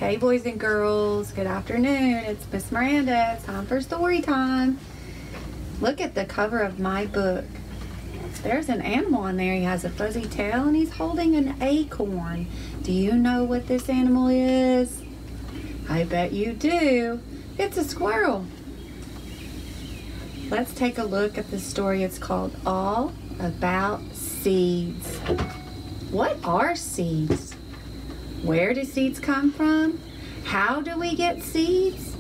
Hey boys and girls, good afternoon. It's Miss Miranda. It's time for story time. Look at the cover of my book. There's an animal in there. He has a fuzzy tail and he's holding an acorn. Do you know what this animal is? I bet you do. It's a squirrel. Let's take a look at the story. It's called All About Seeds. What are seeds? Where do seeds come from? How do we get seeds?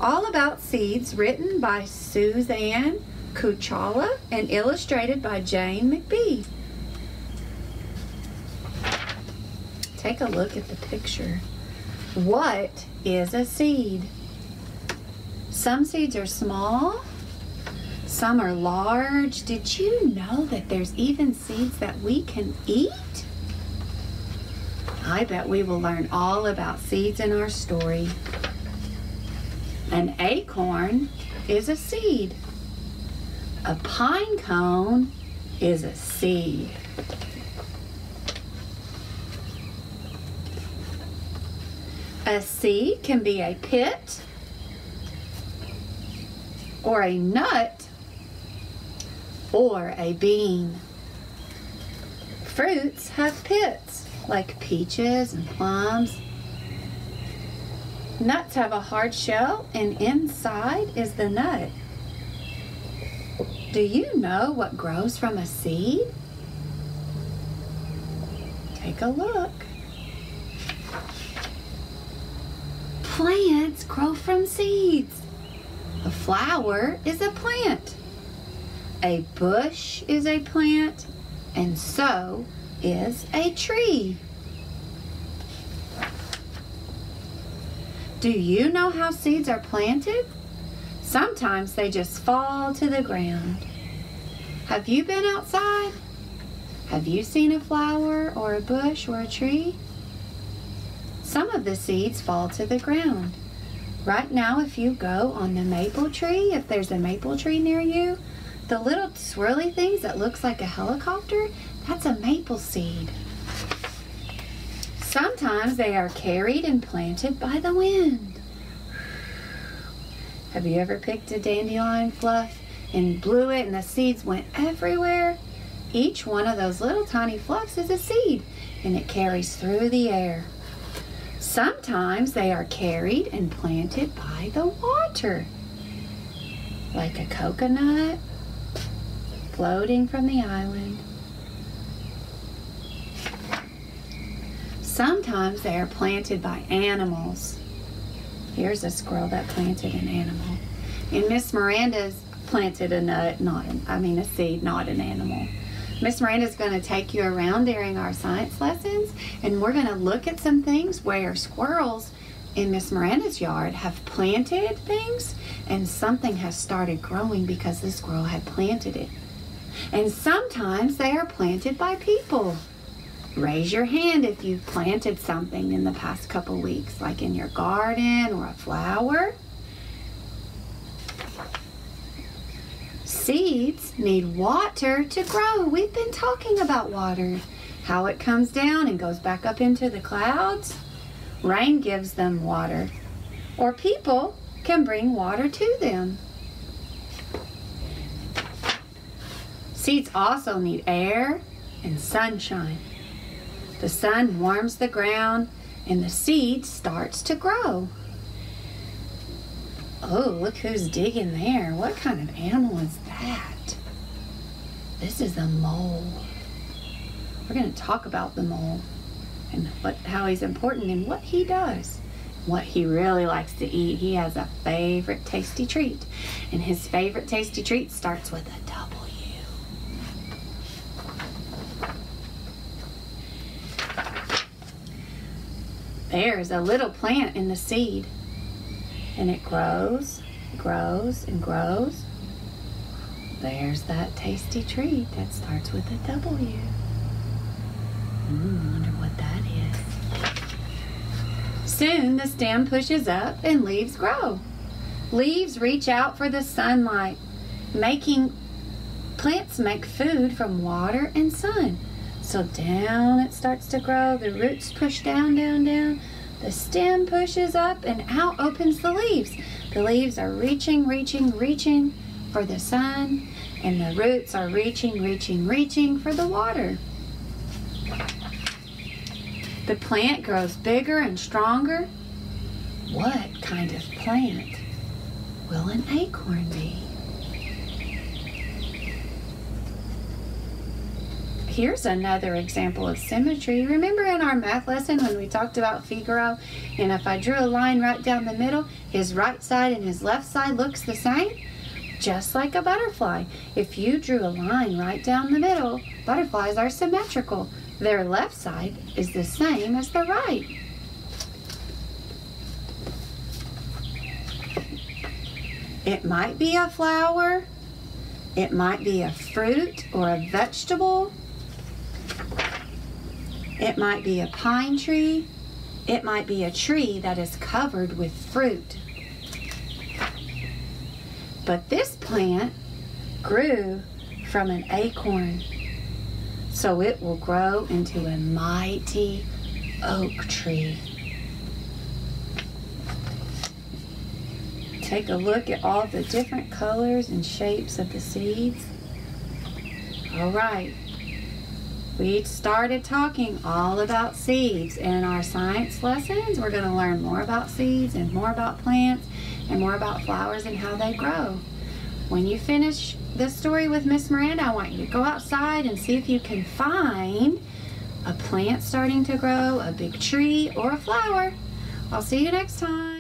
All About Seeds, written by Suzanne Kuchala and illustrated by Jane McBee. Take a look at the picture. What is a seed? Some seeds are small, some are large. Did you know that there's even seeds that we can eat? I bet we will learn all about seeds in our story. An acorn is a seed. A pine cone is a seed. A seed can be a pit or a nut or a bean. Fruits have pits, like peaches and plums. Nuts have a hard shell and inside is the nut. Do you know what grows from a seed? Take a look. Plants grow from seeds. A flower is a plant. A bush is a plant, and so is a tree. Do you know how seeds are planted? Sometimes they just fall to the ground. Have you been outside? Have you seen a flower or a bush or a tree? Some of the seeds fall to the ground. Right now, if you go on the maple tree, if there's a maple tree near you, the little swirly things that looks like a helicopter, that's a maple seed. Sometimes they are carried and planted by the wind. Have you ever picked a dandelion fluff and blew it and the seeds went everywhere? Each one of those little tiny fluffs is a seed and it carries through the air. Sometimes they are carried and planted by the water, like a coconut floating from the island. Sometimes they are planted by animals. Here's a squirrel that planted an animal. And Miss Miranda's planted a nut, a seed, not an animal. Miss Miranda's going to take you around during our science lessons, and we're going to look at some things where squirrels in Miss Miranda's yard have planted things, and something has started growing because the squirrel had planted it. And sometimes they are planted by people. Raise your hand if you've planted something in the past couple weeks, like in your garden or a flower. Seeds need water to grow. We've been talking about water, how it comes down and goes back up into the clouds. Rain gives them water, or people can bring water to them. Seeds also need air and sunshine. The sun warms the ground and the seed starts to grow. Oh, look who's digging there. What kind of animal is that? This is a mole. We're going to talk about the mole and how he's important and what he does. What he really likes to eat. He has a favorite tasty treat. And his favorite tasty treat starts with a W. There's a little plant in the seed. And it grows, grows, and grows. There's that tasty treat that starts with a W. Wonder what that is. Soon the stem pushes up and leaves grow. Leaves reach out for the sunlight, plants make food from water and sun. So down it starts to grow. The roots push down, down, down. The stem pushes up and out opens the leaves. The leaves are reaching, reaching, reaching for the sun, and the roots are reaching, reaching, reaching for the water. The plant grows bigger and stronger. What kind of plant will an acorn be? Here's another example of symmetry. Remember in our math lesson when we talked about Figaro, and if I drew a line right down the middle, his right side and his left side looks the same? Just like a butterfly. If you drew a line right down the middle, butterflies are symmetrical. Their left side is the same as the right. It might be a flower, it might be a fruit or a vegetable, it might be a pine tree, it might be a tree that is covered with fruit. But this plant grew from an acorn, so it will grow into a mighty oak tree. Take a look at all the different colors and shapes of the seeds. All right, we started talking all about seeds. In our science lessons, we're going to learn more about seeds and more about plants and more about flowers and how they grow. When you finish this story with Miss Miranda, I want you to go outside and see if you can find a plant starting to grow, a big tree, or a flower. I'll see you next time.